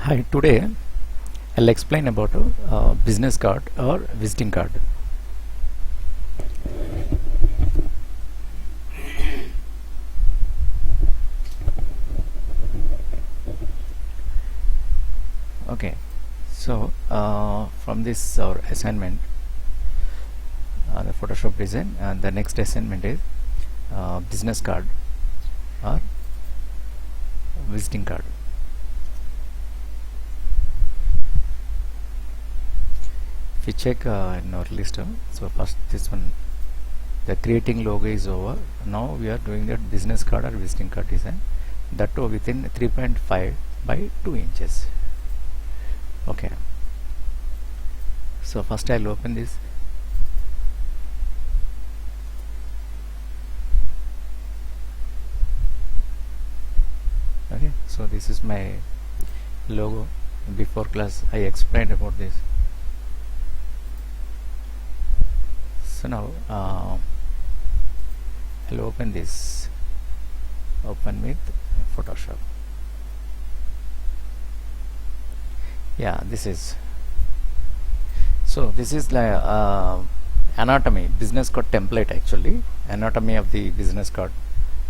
Hi, today I'll explain about business card or visiting card. Okay, so from this our assignment, the Photoshop design, the next assignment is business card or visiting card. If you check in our list, so first this one, the creating logo is over. Now we are doing that business card or visiting card design, that too within 3.5 by 2 inches. Okay, so first I'll open this. Okay, so this is my logo. Before class I explained about this. So now I'll open this, open with Photoshop. Yeah, this is, so this is like anatomy, business card template, actually anatomy of the business card,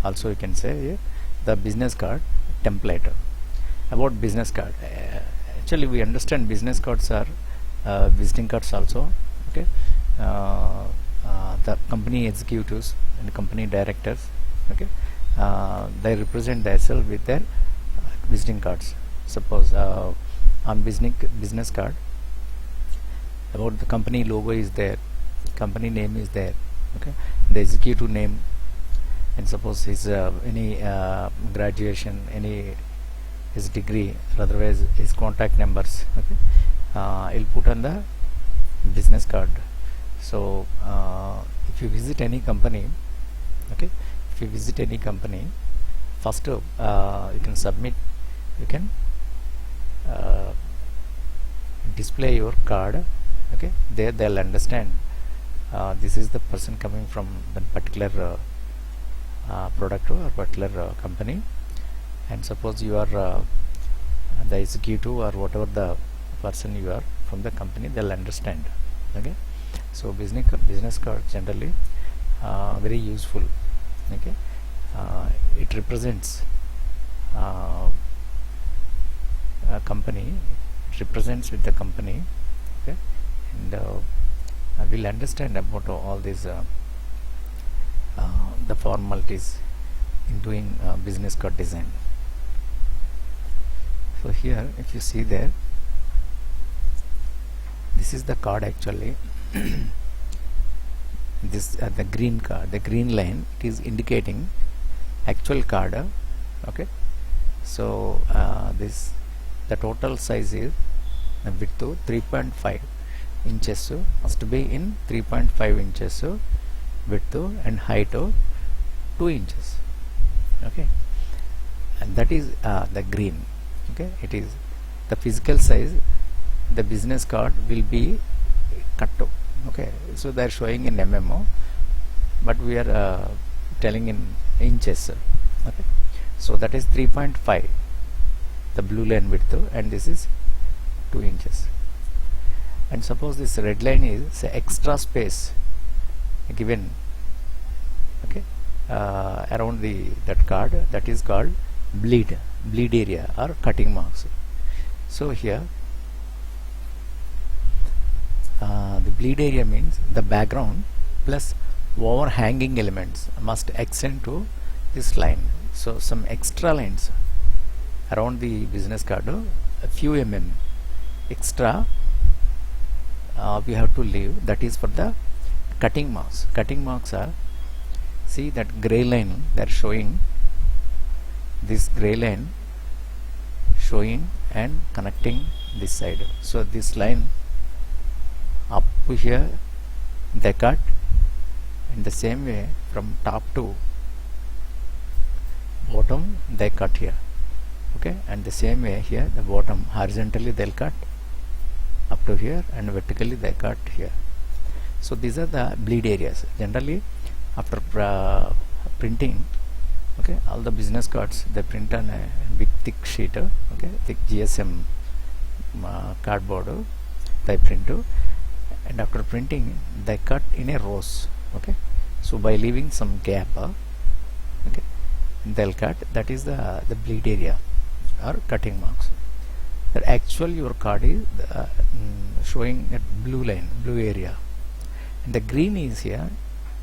also you can say the business card template. About business card, actually we understand business cards are visiting cards also. Okay, the company executives and company directors, okay, they represent themselves with their visiting cards. Suppose on business card, about the company logo is there, company name is there, okay, the executive name, and suppose his any graduation, any his degree, or otherwise his contact numbers. Okay, he'll put on the business card. So if you visit any company, okay, if you visit any company, first you can submit, you can display your card. Okay, there they'll understand this is the person coming from the particular product or particular company. And suppose you are the executive or whatever the person you are from the company, they'll understand. Okay, so business card generally very useful. Okay, it represents a company, it represents with the company. Okay, and I will understand about all these the formalities in doing business card design. So here if you see there, this is the card actually. This the green card, the green line, it is indicating actual card. Okay, so this, the total size is width to 3.5 inches, so must be in 3.5 inches, so width and height of 2 inches. Okay, and that is the green. Okay, it is the physical size. The business card will be cut to. Okay, so they are showing in MMO, but we are telling in inches. Okay, so that is 3.5, the blue line width, and this is 2 inches. And suppose this red line is say extra space given, okay, around that card, that is called bleed area or cutting marks. So here the bleed area means the background plus overhanging elements must extend to this line. So some extra lines around the business card, a few extra we have to leave. That is for the cutting marks. Cutting marks are, see that gray line, they are showing this gray line showing and connecting this side. So this line up to here they cut, in the same way from top to bottom they cut here. Okay, and the same way here the bottom horizontally they'll cut up to here, and vertically they cut here. So these are the bleed areas. Generally after printing, okay, all the business cards they print on a big thick sheet, okay, thick GSM cardboard they print, and after printing they cut in a rows. Okay, so by leaving some gap, okay, they'll cut. That is the bleed area or cutting marks. That actual your card is showing a blue line, blue area, and the green is here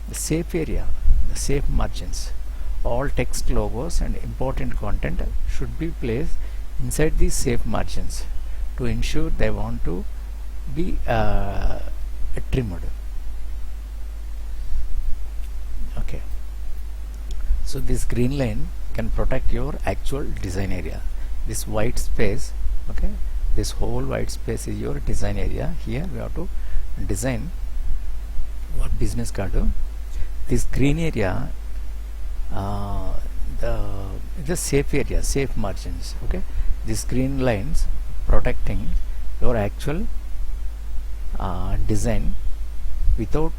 the safe area, the safe margins. All text, logos and important content should be placed inside these safe margins to ensure they want to be trimmed. Okay, so this green line can protect your actual design area. This white space, okay, this whole white space is your design area. Here we have to design what business card. This green area, the safe area, safe margins. Okay, these green lines protecting your actual design without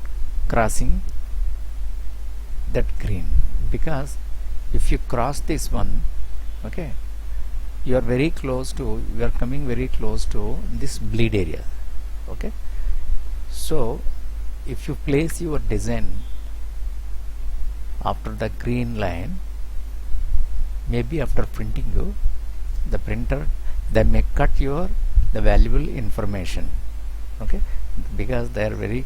crossing that green, because if you cross this one, okay, you are very close to, you are coming very close to this bleed area. Okay, so if you place your design after the green line, maybe after printing, the printer they may cut your the valuable information. Okay, because they are very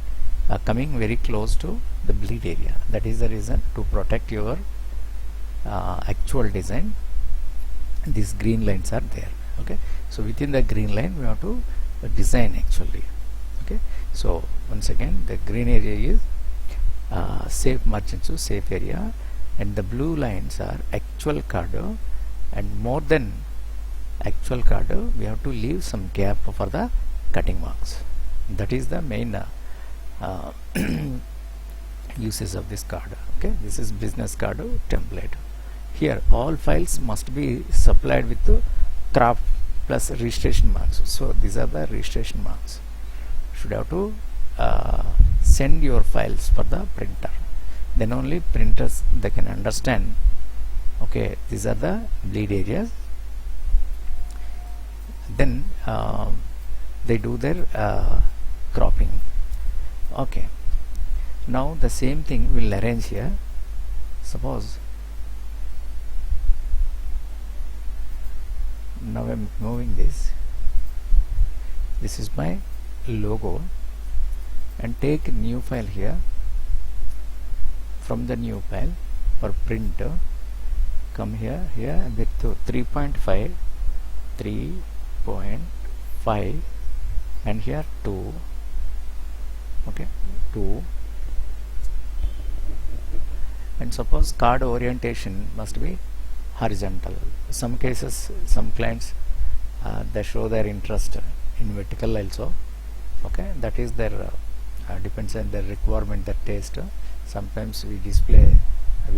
coming very close to the bleed area. That is the reason, to protect your actual design, these green lines are there. Okay, so within the green line we have to design actually. Okay, so once again the green area is safe margins, so safe area, and the blue lines are actual card, and more than actual card we have to leave some gap for the cutting marks. That is the main uses of this card. Okay, this is business card template. Here all files must be supplied with the craft plus registration marks. So these are the registration marks. Should have to send your files for the printer, then only printers they can understand. Okay, these are the bleed areas. Then they do their cropping. Okay, now the same thing we'll arrange here. Suppose now I'm moving this. This is my logo, and take a new file here. From the new file for printer, come here with 3.5, 3.5, and here 2. Okay, 2, and suppose card orientation must be horizontal. Some cases, some clients they show their interest in vertical also. Okay, that is their depends on their requirement, their taste. Sometimes we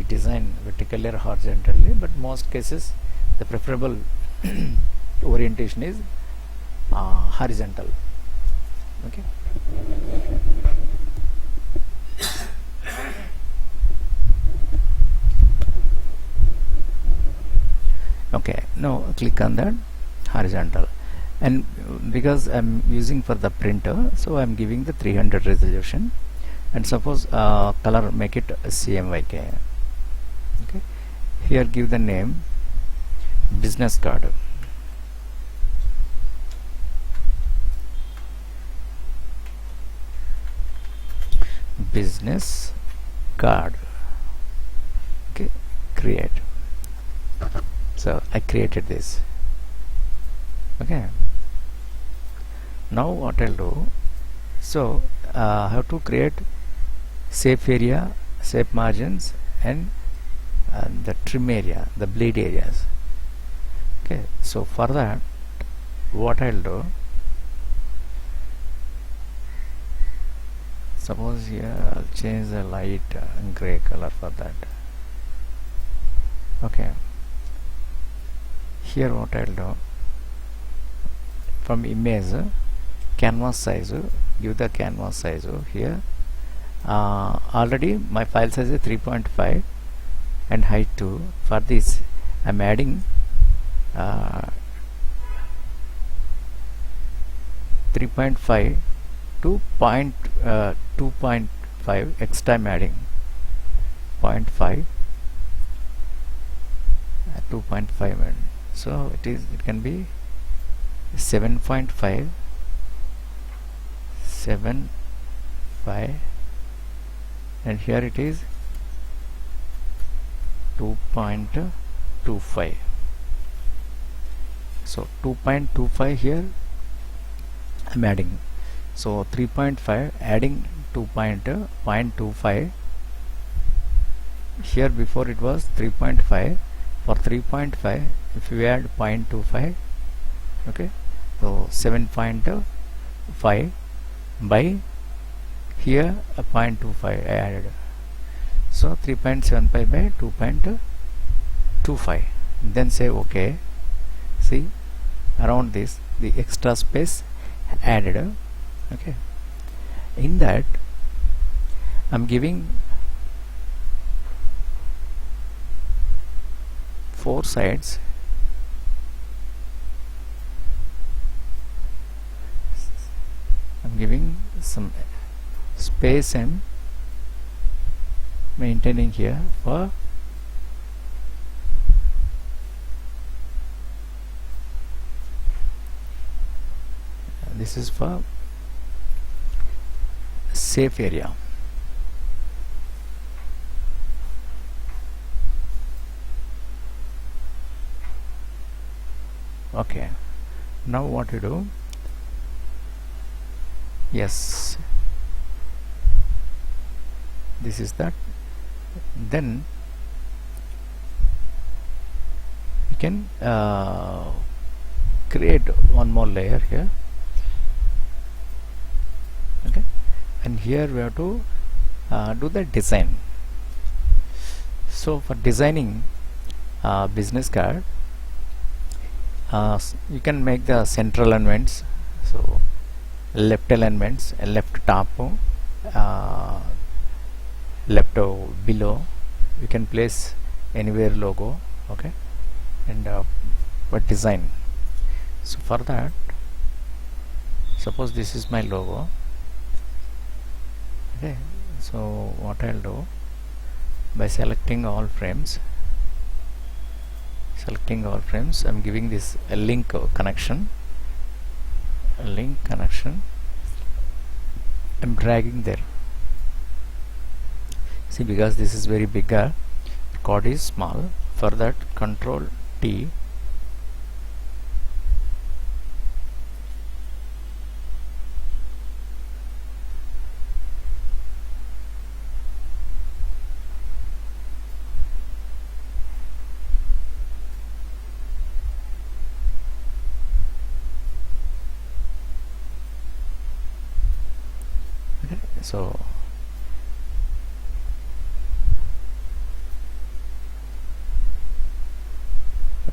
design vertically or horizontally, but most cases the preferable orientation is horizontal. Okay, okay, now click on that horizontal, and because I'm using for the printer, so I'm giving the 300 resolution, and suppose color make it CMYK. Okay, here give the name business card. Business card. Okay, create. So I created this. Okay, now what I'll do, so I have to create safe area, safe margins, and the trim area, the bleed areas. Okay, so for that what I'll do, suppose here I'll change the light gray color for that. Okay, here what I'll do, from image canvas size, give the canvas size here. Already my file size is 3.5 and height 2. For this I'm adding 3.5 to 2.5 x time adding 0.5 2.5, and so it can be 7.5 7.5, and here it is 2.25. so 2.25 here I'm adding, so 3.5 adding 2.25. here before it was 3.5. for 3.5 if you add 0.25, okay, so 7.5 by here a 0.25 I added, so 3.75 by 2.25. then say okay. See, around this the extra space added, okay. in that I'm giving 4 sides, I'm giving some space and maintaining here for this is for safe area. Okay, now what to do? Yes, this is that. Then you can create one more layer here, okay, and here we have to do the design. So for designing business card, you can make the central alignments, so left alignments, left top, left below, you can place anywhere logo, okay, and for design. So for that, suppose this is my logo, okay, so what I'll do, by selecting all frames, I'm giving this a link connection, I'm dragging there. See, because this is very bigger, code is small, for that Control T, okay. So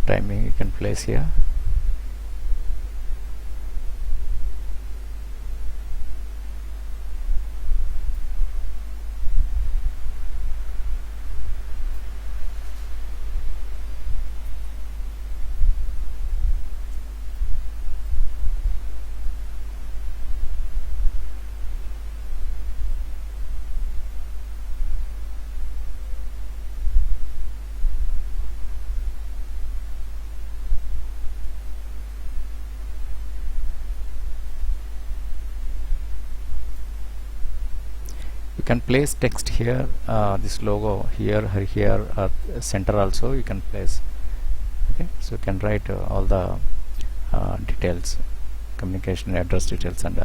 timing you can place here. You can place text here, this logo here, center also you can place, okay. So you can write all the details, communication address details, and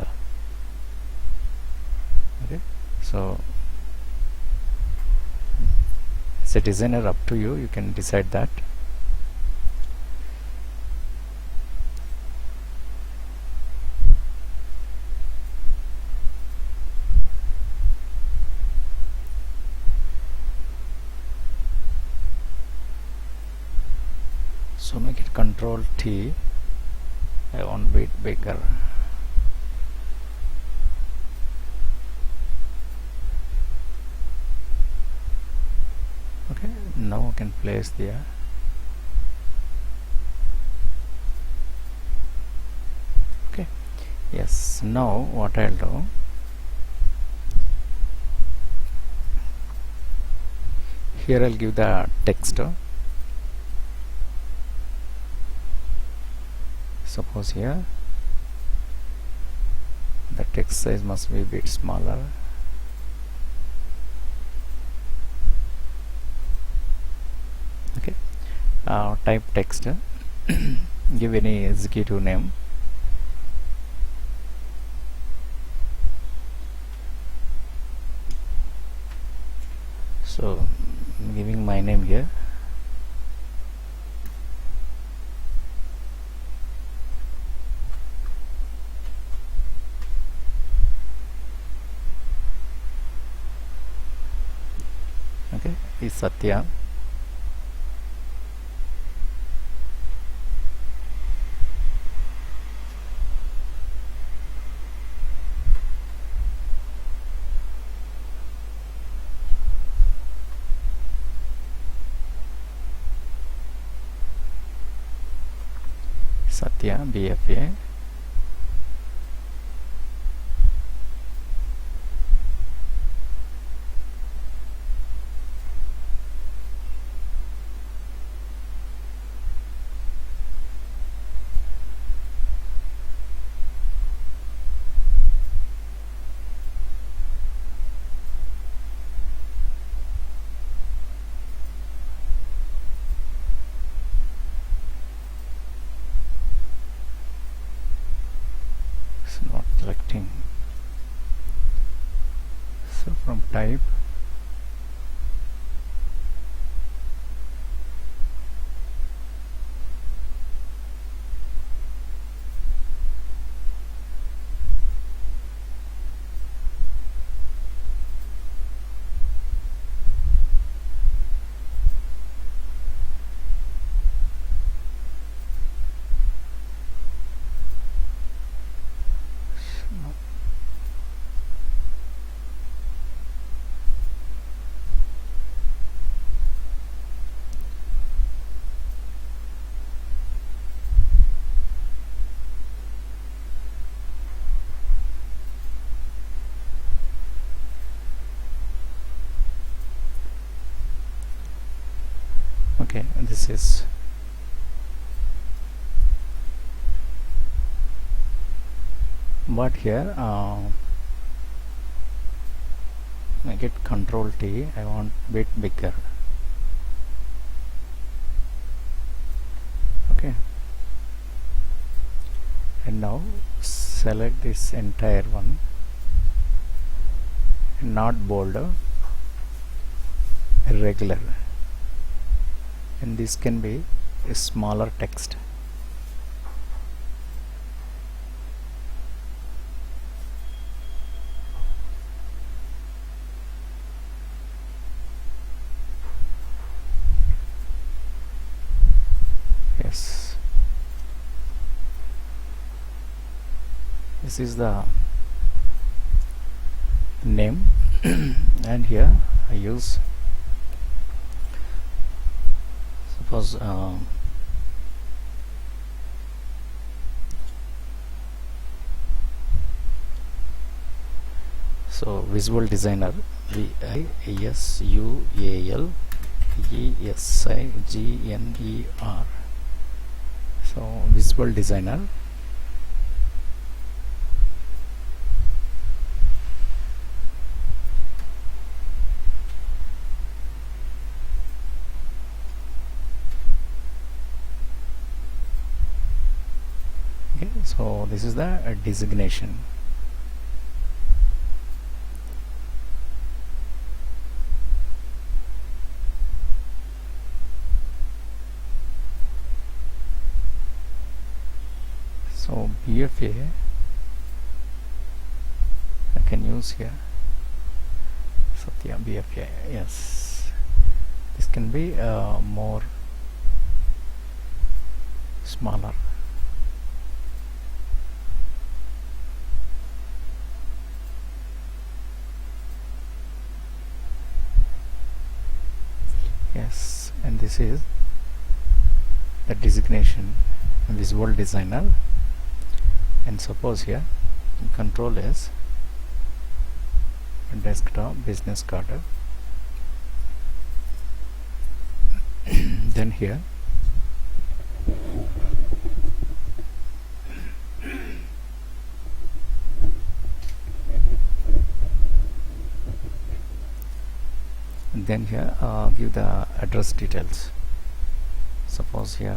okay. So as a designer, up to you, you can decide that. So make it Control T, I want bit bigger. Okay, now I can place there. Okay, Yes, now what I'll do, here I'll give the text. Suppose here the text size must be a bit smaller. Okay, type text, give any executive name. So I'm giving my name here. Okay, is Satya. Satya BFA. It's not selecting. So from type, okay, this is but here I get Control T, I want bit bigger. Okay, and now select this entire one, not bold, regular, and this can be a smaller text. Yes, this is the name and here I use, suppose so Visual Designer, VISUAL so Visual Designer. Okay, so this is the designation. So BFA I can use here, Satya BFA. Yes, this can be more smaller. Yes, and this is the designation, Visual Designer. And suppose here Control S, desktop business card. Then here give the address details. Suppose here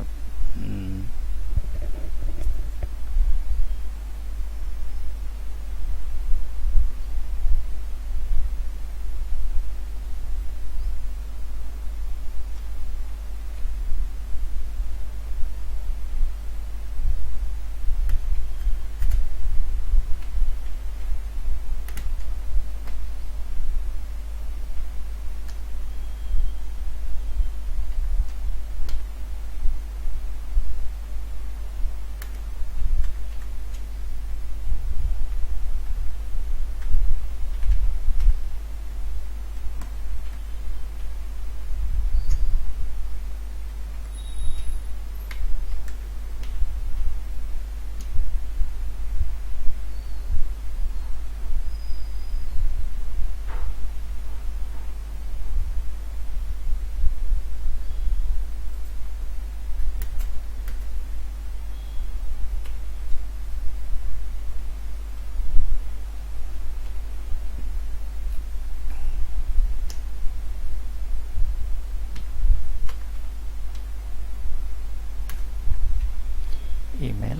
email,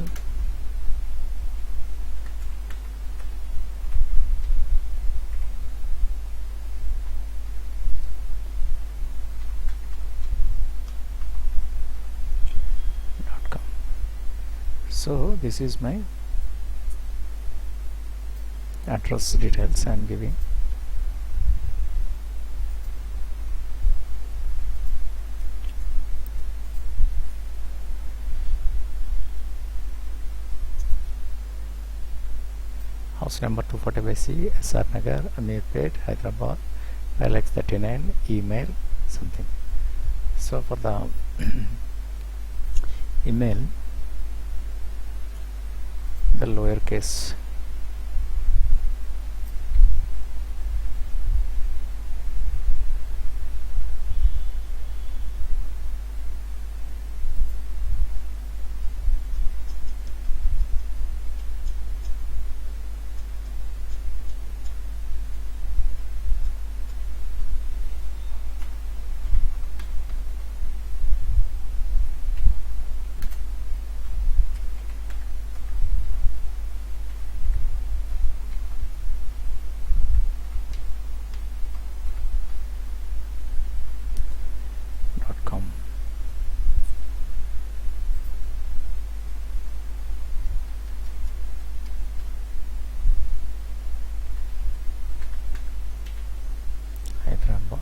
.com. So this is my address details I am giving. House number 240/C, SR Nagar, Amirpet, Hyderabad, 5,39,000, email, something. So for the email, the lowercase .com. Hyderabad.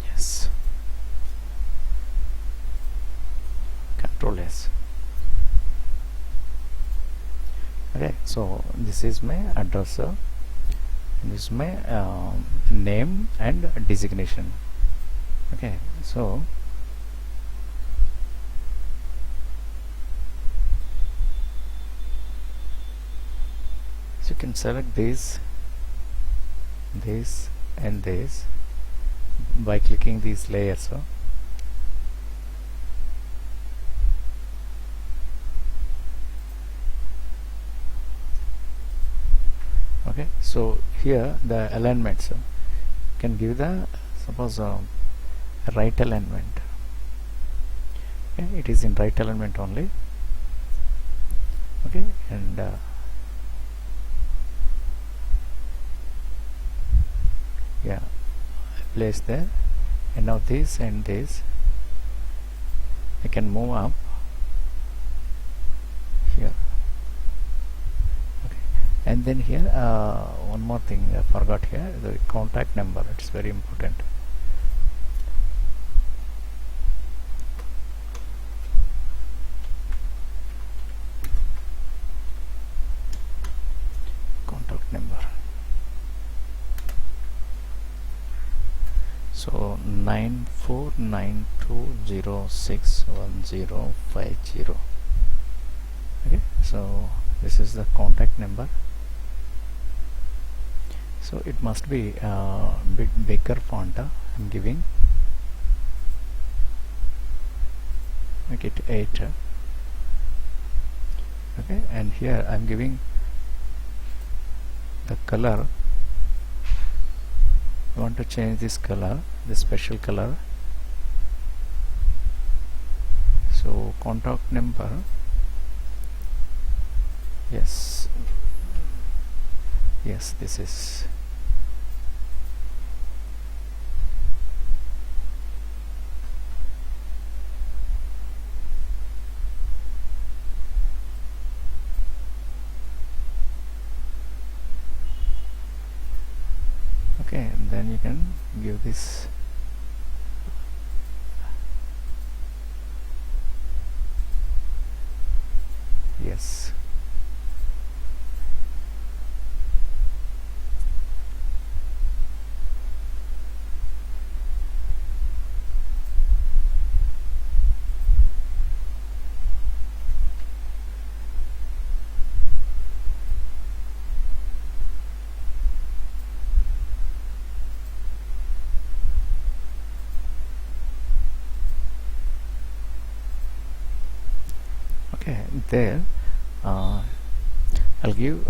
Yes. Control S. Okay, so this is my address, this is my name and designation. Okay, so you can select this and this by clicking these layers. Okay, so here the alignments can give the suppose right alignment. Okay, it is in right alignment only. Okay, and yeah, place there, and now this and this I can move up here. then here one more thing I forgot here, the contact number. It's very important. Contact number. So 9492061050. Okay, so this is the contact number. So it must be bit bigger font. I'm giving, make it 8. Okay, and here I'm giving the color. I want to change this color, this special color. So contact number, yes, this is okay. And then you can give this yes. Okay, there I'll give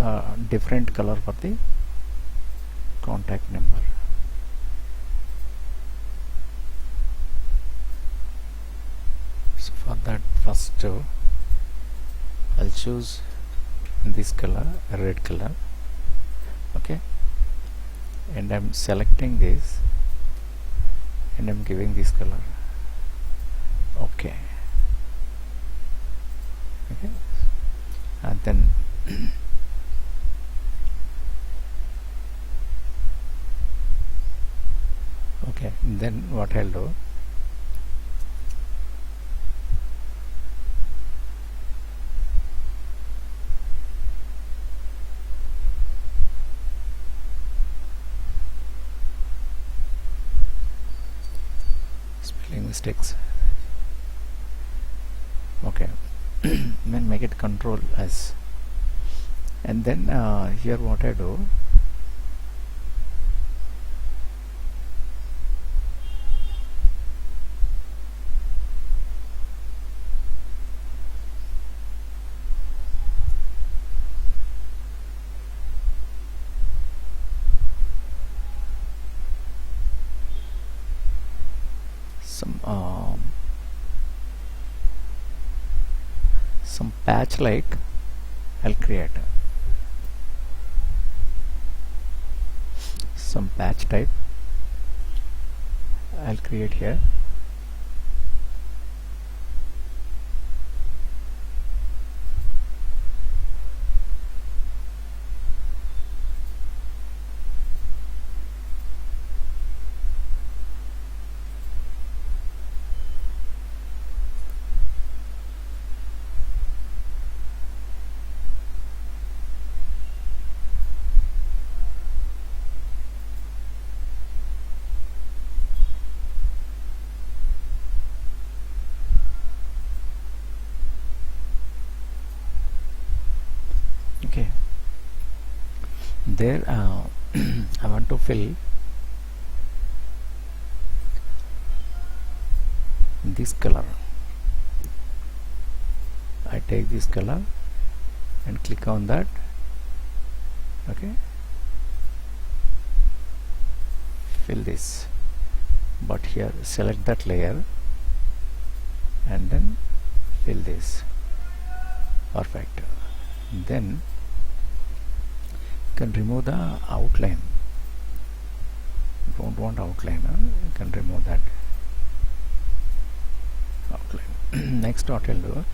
different color for the contact number. So for that, first I'll choose this color, red color. Okay, and I'm selecting this and I'm giving this color. Okay, and then okay, then what I'll do, spelling mistakes. Okay, then make it Control S, and then here what I do, some patch like I'll create some patch type I'll create here. Okay, there I want to fill this color. I take this color and click on that. Okay, fill this, but here select that layer and then fill this. Perfect. Then you can remove the outline. Don't want outline, you can remove that outline. Next what I'll do,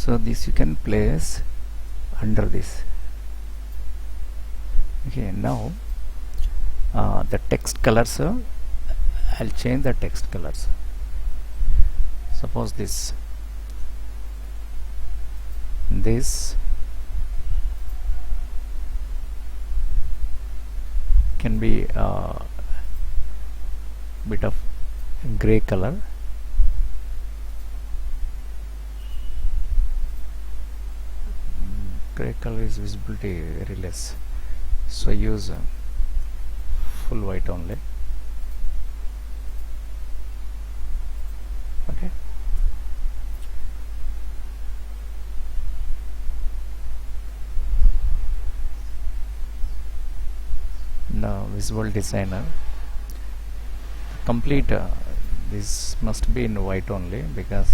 So this you can place under this. Okay, now the text colors, I'll change the text colors. Suppose this can be a bit of gray color. Gray color is visibility very less, so use full white only. Okay, now Visual Designer complete this must be in white only, because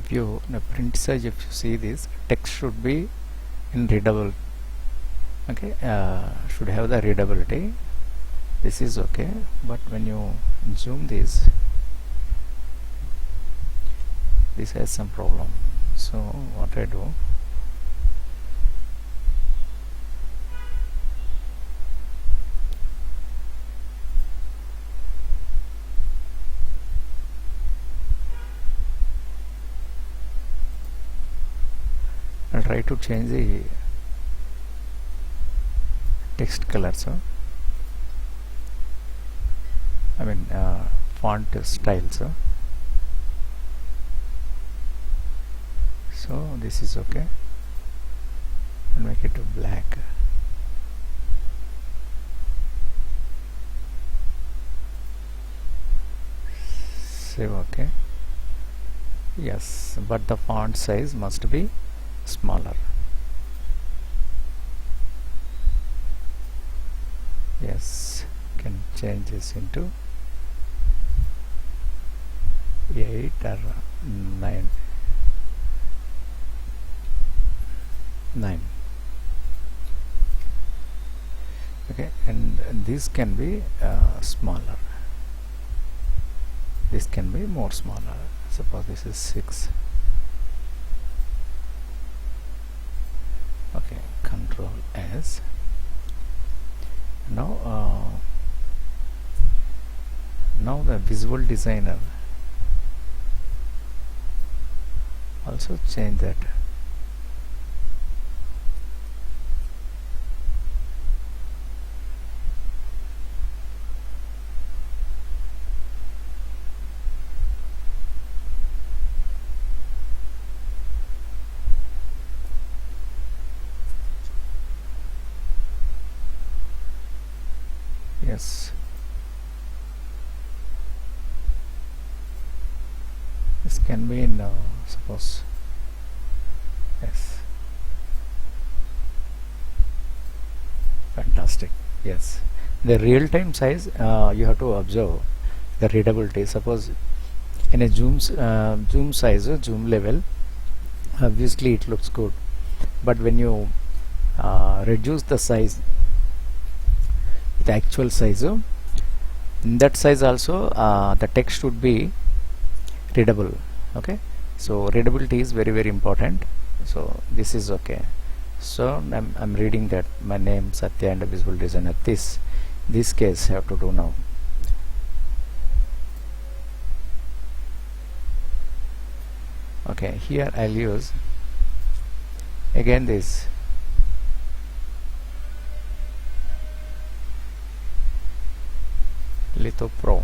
you the print size, if you see this text should be in readable. Okay, should have the readability. This is okay, but when you zoom this has some problem. So what I do, I'll try to change the text colors, I mean font styles. So this is okay, and make it black. Save. Okay, yes, but the font size must be smaller. Yes, can change this into 8 or 9. Okay, and this can be smaller. This can be more smaller. Suppose this is 6. Okay, Control S. Now the Visual Designer also change that. Yes, this can be in suppose, yes, fantastic. Yes, the real-time size you have to observe the readability. Suppose in a zoom size, zoom level, obviously it looks good, but when you reduce the size, the actual size, in that size also the text should be readable. Okay, so readability is very, very important. So this is okay. So I'm reading that my name Satya and a Visual Designer. This case I have to do now. Okay, here I'll use again this Litho Pro.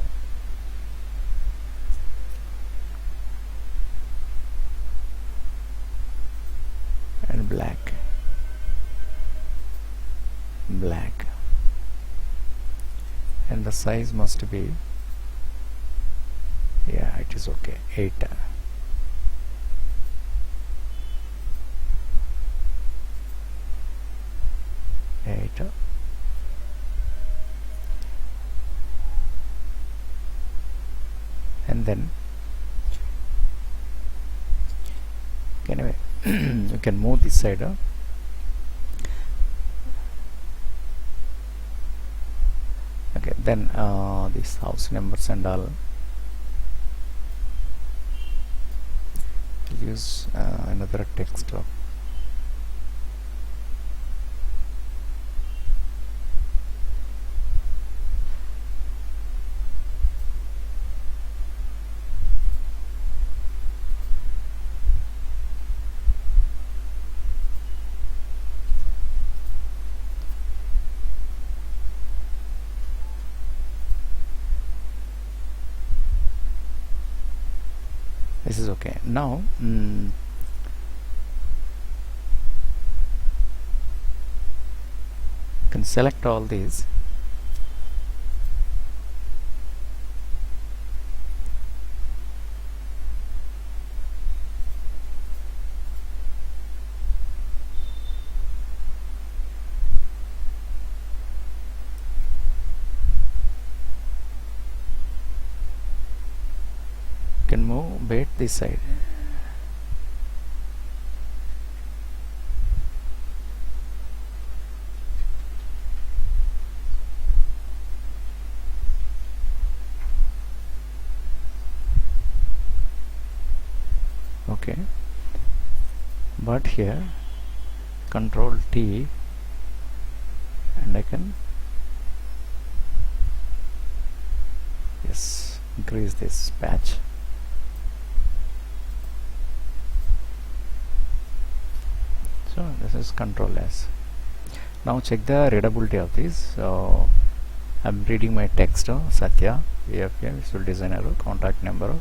And black. black, and the size must be, yeah, it is okay, 8. And then anyway you can move this side. Okay, then these house numbers and all, use another text. This is okay. Now can select all these, can move bait this side. Okay, but here Control T, and I can, yes, increase this patch. So this is Control S. Now check the readability of this. So I'm reading my text, Satya, VFA, visual designer, contact number,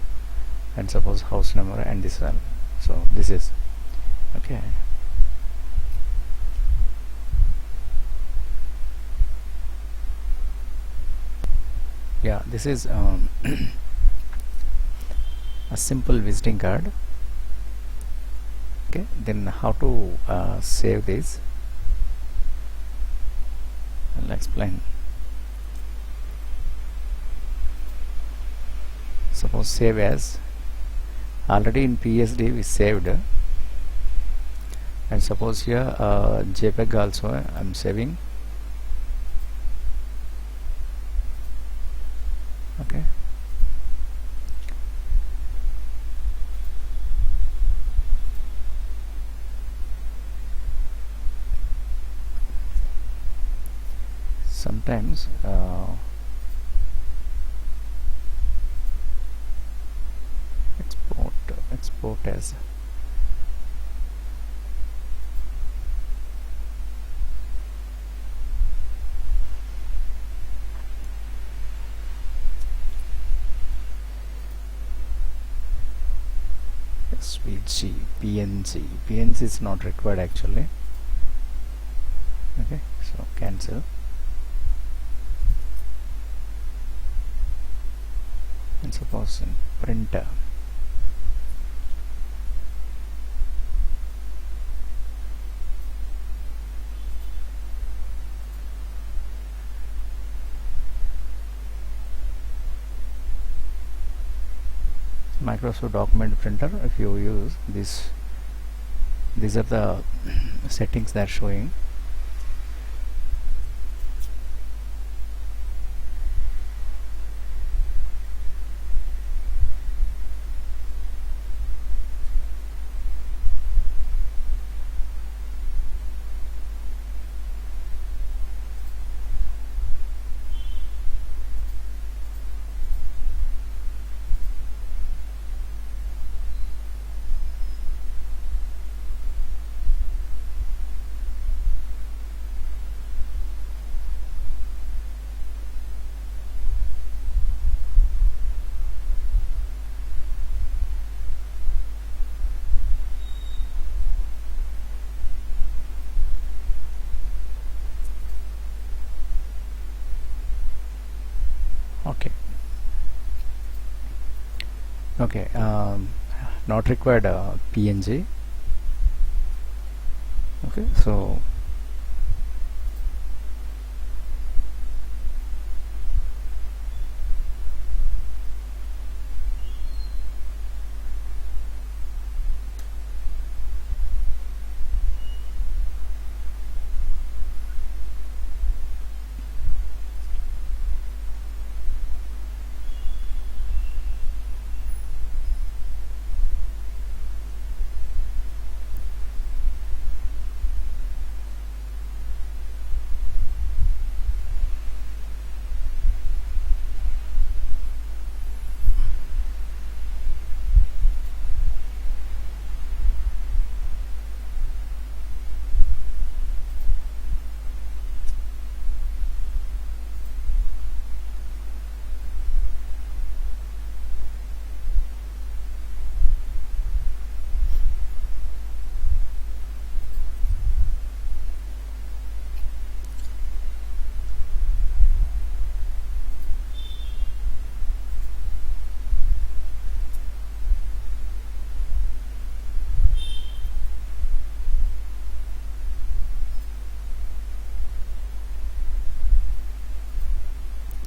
and suppose house number, and this one. So this is okay. Yeah, this is a simple visiting card. Okay, then how to save this, I'll explain. Suppose save as, already in PSD we saved, and suppose here JPEG also I'm saving. Okay, sometimes export as SVG, PNG is not required actually. Okay, so cancel, and suppose in printer, Microsoft document printer, if you use this, these are the settings they are showing. Okay, not required PNG. Okay, so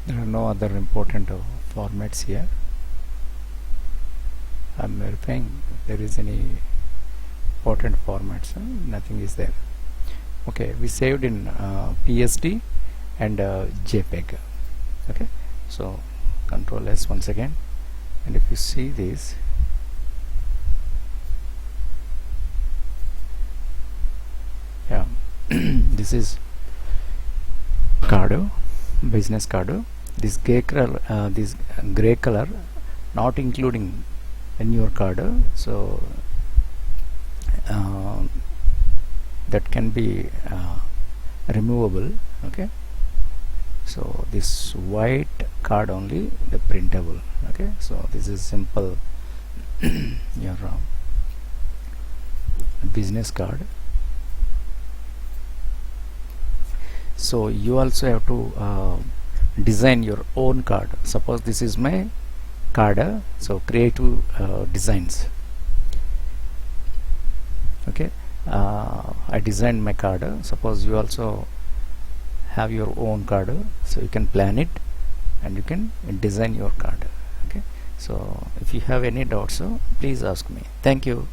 there are no other important formats here. I'm verifying if there is any important formats. Nothing is there. Okay, we saved in PSD and JPEG. Okay, so Control S once again, and if you see this, yeah, this is Cardo, business Cardo. This gray color, not including in your Cardo, so that can be removable. Okay, so this white card only the printable. Okay, so this is simple your business card. So you also have to design your own card. Suppose this is my card, so creative designs. Okay, I designed my card. Suppose you also have your own card, so you can plan it and you can design your card. Okay, so if you have any doubts, so please ask me. Thank you.